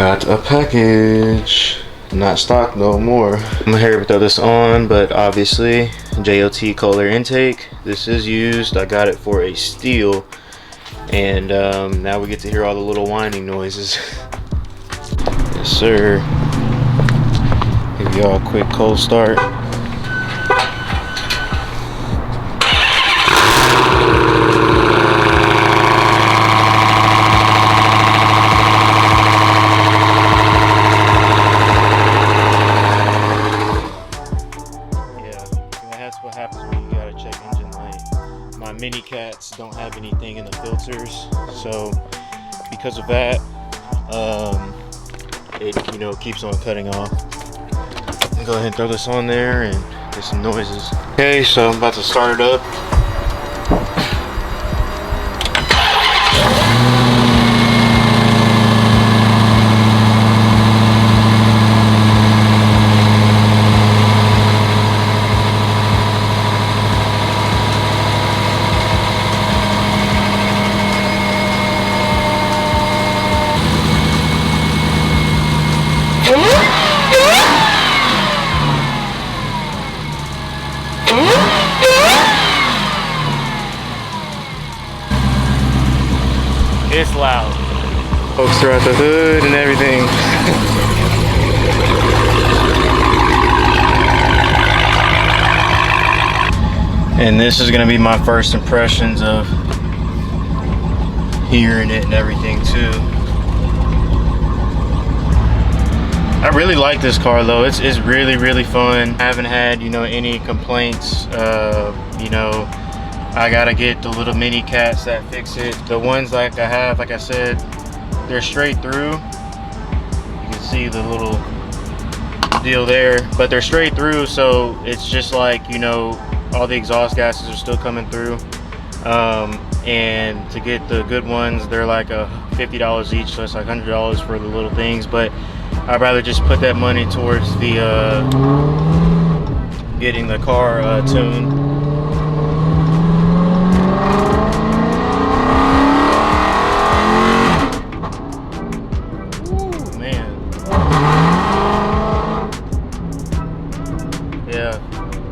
Got a package. Not stock no more. I'm gonna hurry up and throw this on, but obviously JOT Kohler intake. This is used. I got it for a steal, and now we get to hear all the little whining noises. Yes, sir. Give y'all a quick cold start. What happens when you gotta check engine light. My mini cats don't have anything in the filters, so because of that, it keeps on cutting off. I'll go ahead and throw this on there and get some noises. Okay, so I'm about to start it up. It's loud. Folks throughout the hood and everything. And this is gonna be my first impressions of hearing it and everything too. I really like this car though. It's really fun. I haven't had any complaints. I gotta get the little mini cats that fix it. The ones like I have, like I said, they're straight through. You can see the little deal there, but they're straight through, so it's just like all the exhaust gases are still coming through. And to get the good ones, they're like $50 each, so it's like $100 for the little things. But I'd rather just put that money towards the getting the car tuned.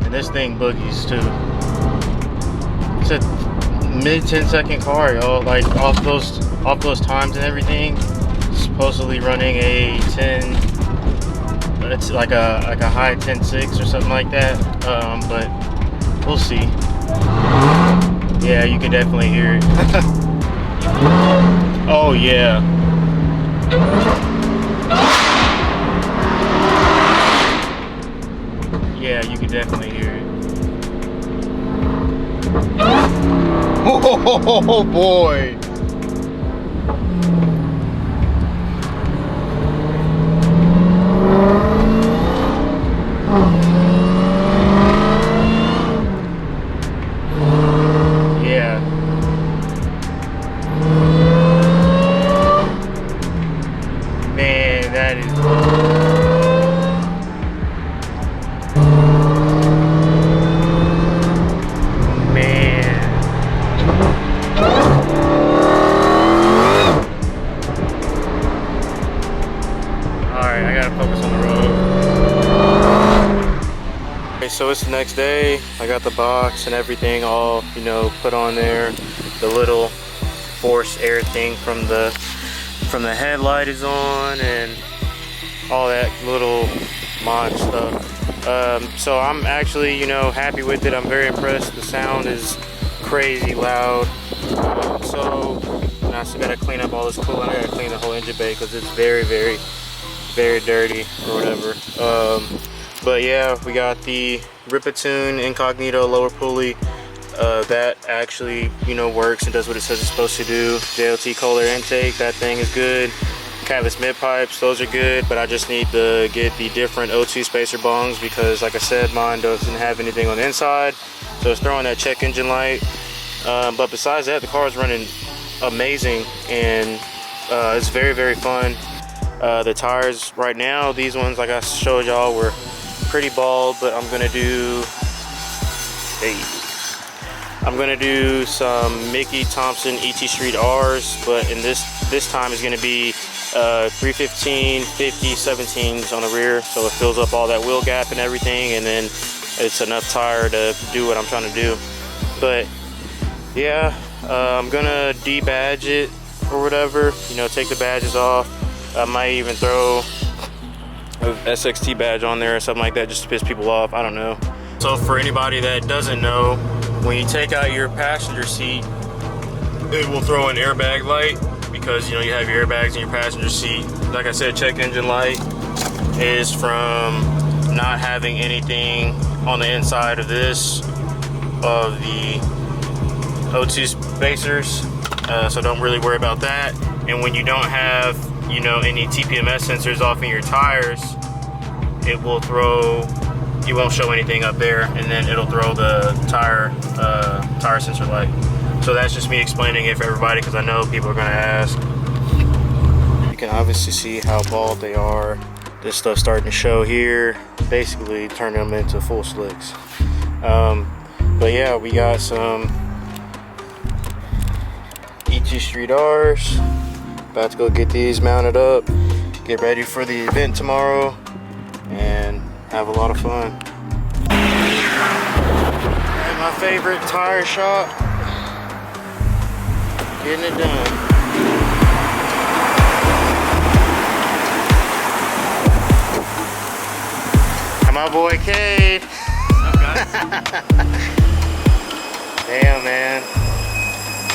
And this thing boogies too. It's a mid 10-second car, y'all. Like off those times and everything. Supposedly running a 10. It's like a high 10.6 or something like that. But we'll see. Yeah, you can definitely hear it. Oh yeah. Yeah, you can definitely hear it. Oh boy! Yeah. Man, that is... So it's the next day. I got the box and everything all put on there. The little force air thing from the headlight is on, and all that little mod stuff. So I'm actually happy with it. I'm very impressed. The sound is crazy loud. So I still gotta clean up all this coolant. I gotta clean the whole engine bay because it's very dirty or whatever. But yeah, we got the Ripatoon Incognito lower pulley. That actually, works and does what it says it's supposed to do. JOT Kohler intake, that thing is good. Catless mid pipes, those are good, but I just need to get the different O2 spacer bongs because, like I said, mine doesn't have anything on the inside. So it's throwing that check engine light. But besides that, the car is running amazing, and it's very fun. The tires right now, these ones, like I showed y'all, were pretty bald, but I'm gonna do some Mickey Thompson ET Street R's, but in this time is gonna be 315, 50, 17s on the rear, so it fills up all that wheel gap and everything, and then it's enough tire to do what I'm trying to do. But yeah, I'm gonna debadge it or whatever, you know, take the badges off. I might even throw a SXT badge on there or something like that just to piss people off, I don't know. So for anybody that doesn't know, when you take out your passenger seat, it will throw an airbag light, because you know you have your airbags in your passenger seat. Like I said, check engine light is from not having anything on the inside of this, of the O2 spacers, so don't really worry about that. And when you don't have, you know, any TPMS sensors off in your tires, it will throw, you won't show anything up there, and then it'll throw the tire sensor light. So that's just me explaining it for everybody, because I know people are gonna ask. You can obviously see how bald they are. This stuff's starting to show here, basically turning them into full slicks. But yeah, we got some ET Street R's. About to go get these mounted up, get ready for the event tomorrow, and have a lot of fun. And my favorite tire shop, getting it done. And my boy Cade. What's up, guys? Damn, man.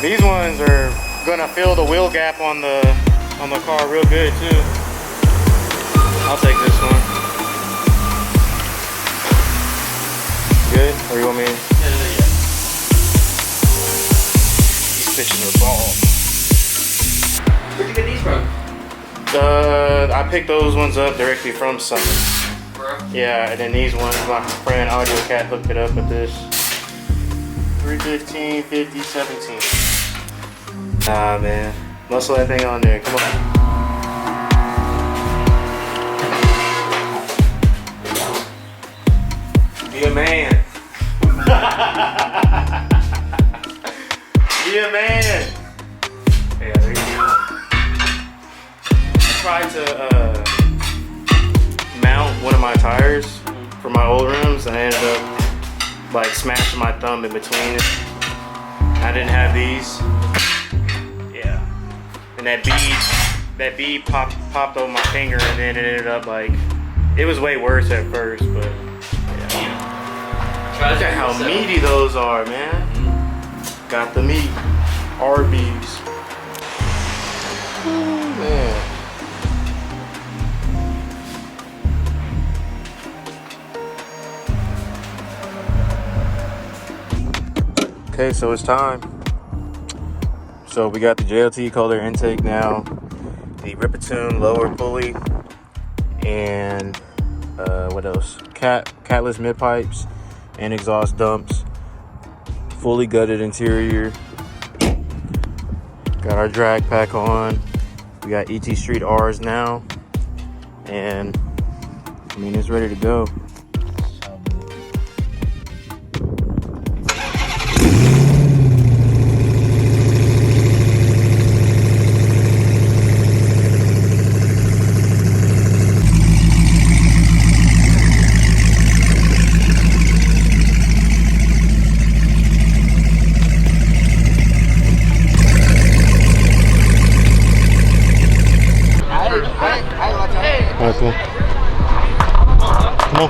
These ones are gonna fill the wheel gap on the car real good too. I'll take this one. Good? Or you want me? Yeah. These bitches are bald. Where'd you get these from? I picked those ones up directly from Summit. Bro. Yeah, and then these ones, my friend Hellcat hooked it up with this. 315, 50, 17. Nah, man. Muscle that thing on there. Come on. Be a man. Be a man. Yeah, there you go. I tried to mount one of my tires for my old rims, and I ended up like smashing my thumb in between it. I didn't have these. And that bead popped over my finger, and then it ended up like, it was way worse at first, but yeah. Look at how meaty those are, man. Got the meat. Arby's. Ooh, man. Okay, so it's time. So we got the JLT color intake now, the Ripatoon lower pulley, and what else? Catless mid pipes and exhaust dumps. Fully gutted interior. Got our drag pack on. We got ET Street R's now, and I mean, it's ready to go. Alright, cool. Come on.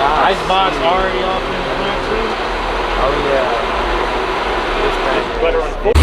Icebox already off in the front too. Oh yeah. This thing. Better on the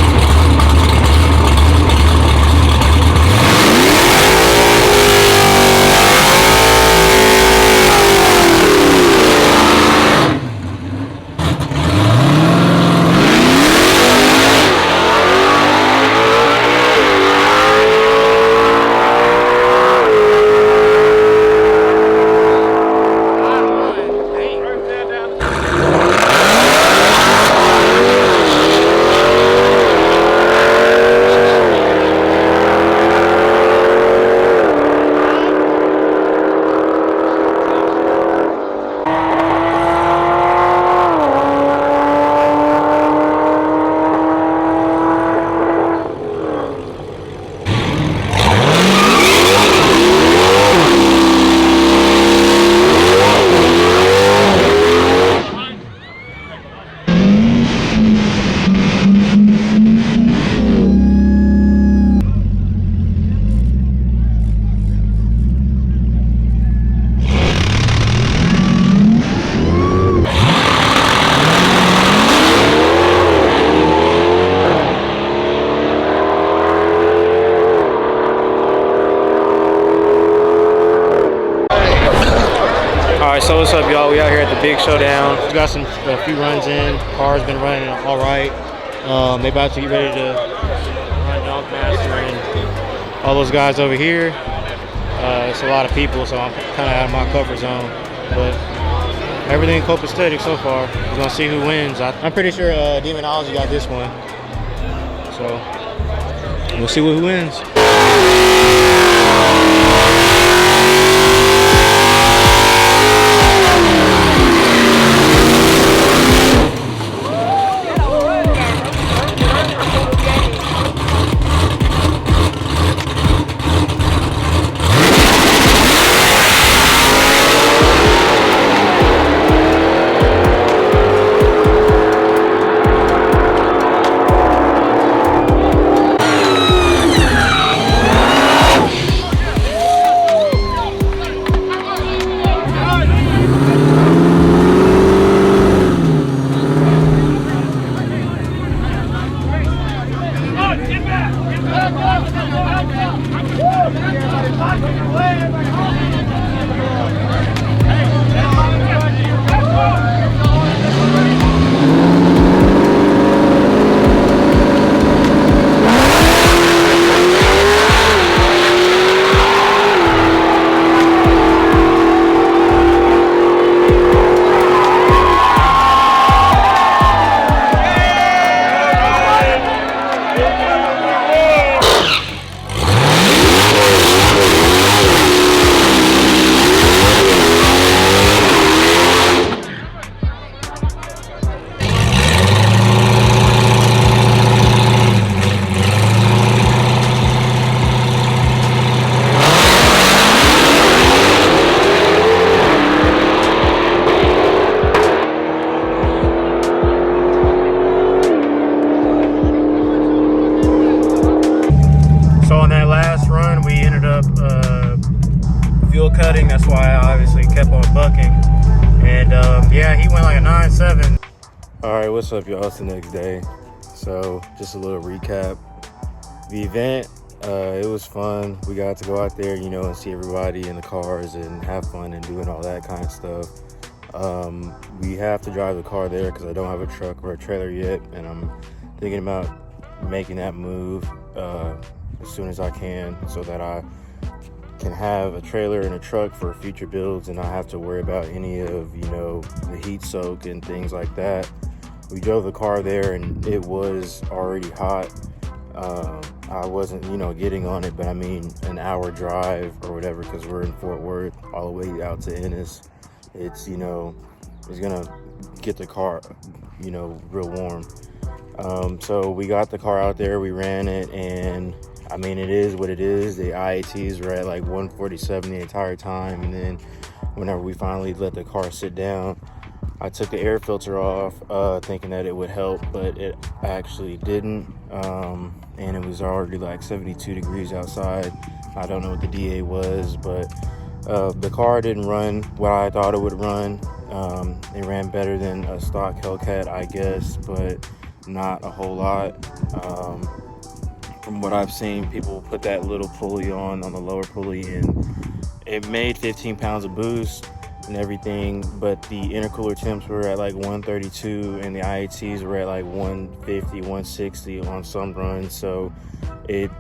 Alright, so what's up, y'all? We out here at the big showdown. We got a few runs in. Car's been running all right. They about to get ready to run Donkmaster and all those guys over here. It's a lot of people, so I'm kind of out of my comfort zone. But everything copacetic so far. We're gonna see who wins. I'm pretty sure Demonology got this one. So we'll see who wins. Fuel cutting, that's why I obviously kept on bucking. And yeah, he went like a 9.7. All right, what's up, y'all? It's the next day. So just a little recap. The event, it was fun. We got to go out there, you know, and see everybody in the cars and have fun and doing all that kind of stuff. We have to drive the car there because I don't have a truck or a trailer yet, and I'm thinking about making that move as soon as I can so that I can have a trailer and a truck for future builds and not have to worry about any of, you know, the heat soak and things like that. We drove the car there and it was already hot. I wasn't, you know, getting on it, but I mean an hour drive or whatever, because we're in Fort Worth all the way out to Ennis. It's, you know, it's gonna get the car, you know, real warm. So we got the car out there, we ran it, and I mean, it is what it is. The IATs were at like 147 the entire time, and then whenever we finally let the car sit down, I took the air filter off, thinking that it would help, but it actually didn't. And it was already like 72 degrees outside. I don't know what the DA was, but the car didn't run what I thought it would run. They ran better than a stock Hellcat, I guess, but not a whole lot. From what I've seen, people put that little pulley on the lower pulley, and it made 15 pounds of boost and everything, but the intercooler temps were at like 132 and the IATs were at like 150, 160 on some runs. So it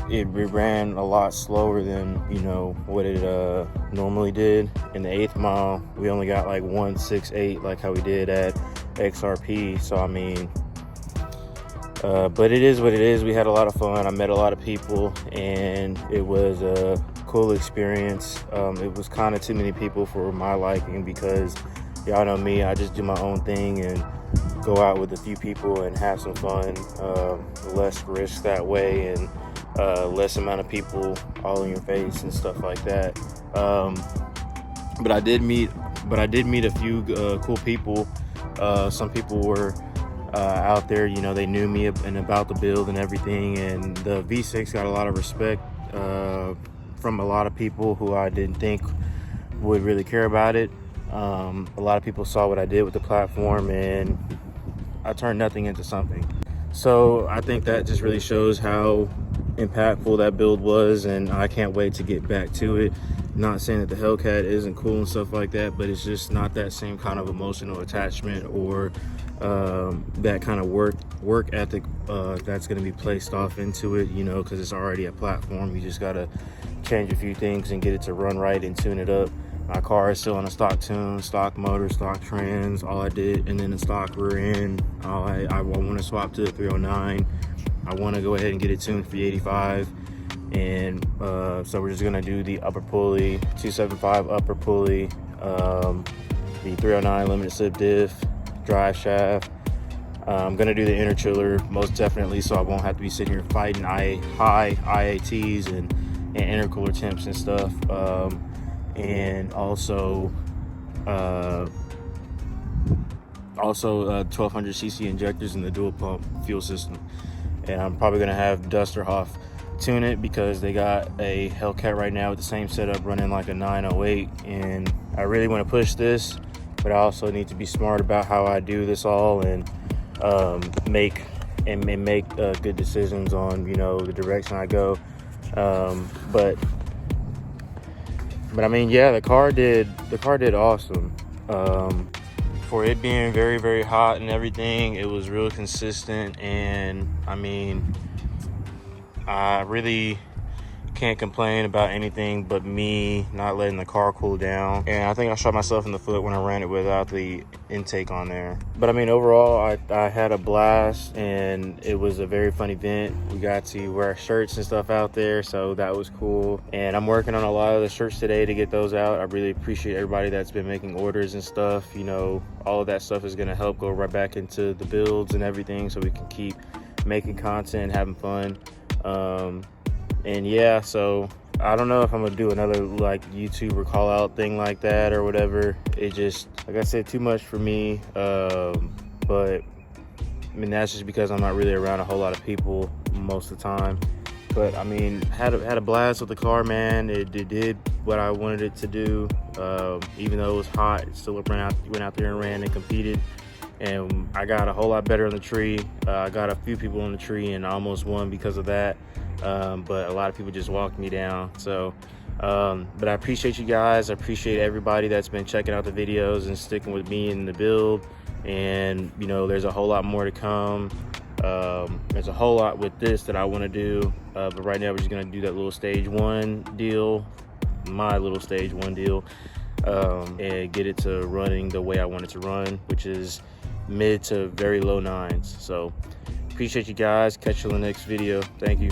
ran a lot slower than, you know, what it normally did. In the 8th mile, we only got like 168 like how we did at XRP. So I mean, but it is what it is. We had a lot of fun. I met a lot of people, and it was a cool experience. It was kind of too many people for my liking, because y'all know me, I just do my own thing and go out with a few people and have some fun. Less risk that way, and less amount of people all in your face and stuff like that. But I did meet a few cool people. Some people were out there, you know, they knew me and about the build and everything, and the V6 got a lot of respect from a lot of people who I didn't think would really care about it. A lot of people saw what I did with the platform, and I turned nothing into something. So I think that just really shows how impactful that build was, and I can't wait to get back to it. Not saying that the Hellcat isn't cool and stuff like that, but it's just not that same kind of emotional attachment or that kind of work ethic that's going to be placed off into it, you know, because it's already a platform. You just got to change a few things and get it to run right and tune it up. My car is still on a stock tune, stock motor, stock trans, all I did, and then the stock rear end. I want to swap to the 309. I want to go ahead and get it tuned for the 85. And so we're just gonna do the upper pulley, 275 upper pulley, the 309 limited slip diff, drive shaft. I'm gonna do the inner chiller most definitely, so I won't have to be sitting here fighting high IATs and intercooler temps and stuff. And also 1200cc injectors in the dual pump fuel system. And I'm probably gonna have Dusterhoff tune it, because they got a Hellcat right now with the same setup running like a 908, and I really want to push this, but I also need to be smart about how I do this all, and make good decisions on, you know, the direction I go. But I mean, yeah, the car did awesome. For it being very, very hot and everything, it was real consistent, and I mean, I really can't complain about anything but me not letting the car cool down. And I think I shot myself in the foot when I ran it without the intake on there. But I mean, overall, I had a blast, and it was a very fun event. We got to wear shirts and stuff out there, so that was cool. And I'm working on a lot of the shirts today to get those out. I really appreciate everybody that's been making orders and stuff. You know, all of that stuff is gonna help go right back into the builds and everything, so we can keep making content, having fun. And yeah, so I don't know if I'm gonna do another like YouTuber call out thing like that or whatever. It just, like I said, too much for me. But I mean, that's just because I'm not really around a whole lot of people most of the time. But I mean, had a blast with the car, man. It did what I wanted it to do. Even though it was hot, it still went out there and ran and competed. And I got a whole lot better on the tree. I got a few people on the tree and I almost won because of that. But a lot of people just walked me down. So, but I appreciate you guys. I appreciate everybody that's been checking out the videos and sticking with me in the build. And, you know, there's a whole lot more to come. There's a whole lot with this that I want to do. But right now we're just going to do that little stage 1 deal, my little stage 1 deal, and get it to running the way I want it to run, which is mid to very low 9s. So appreciate you guys. Catch you in the next video. Thank you.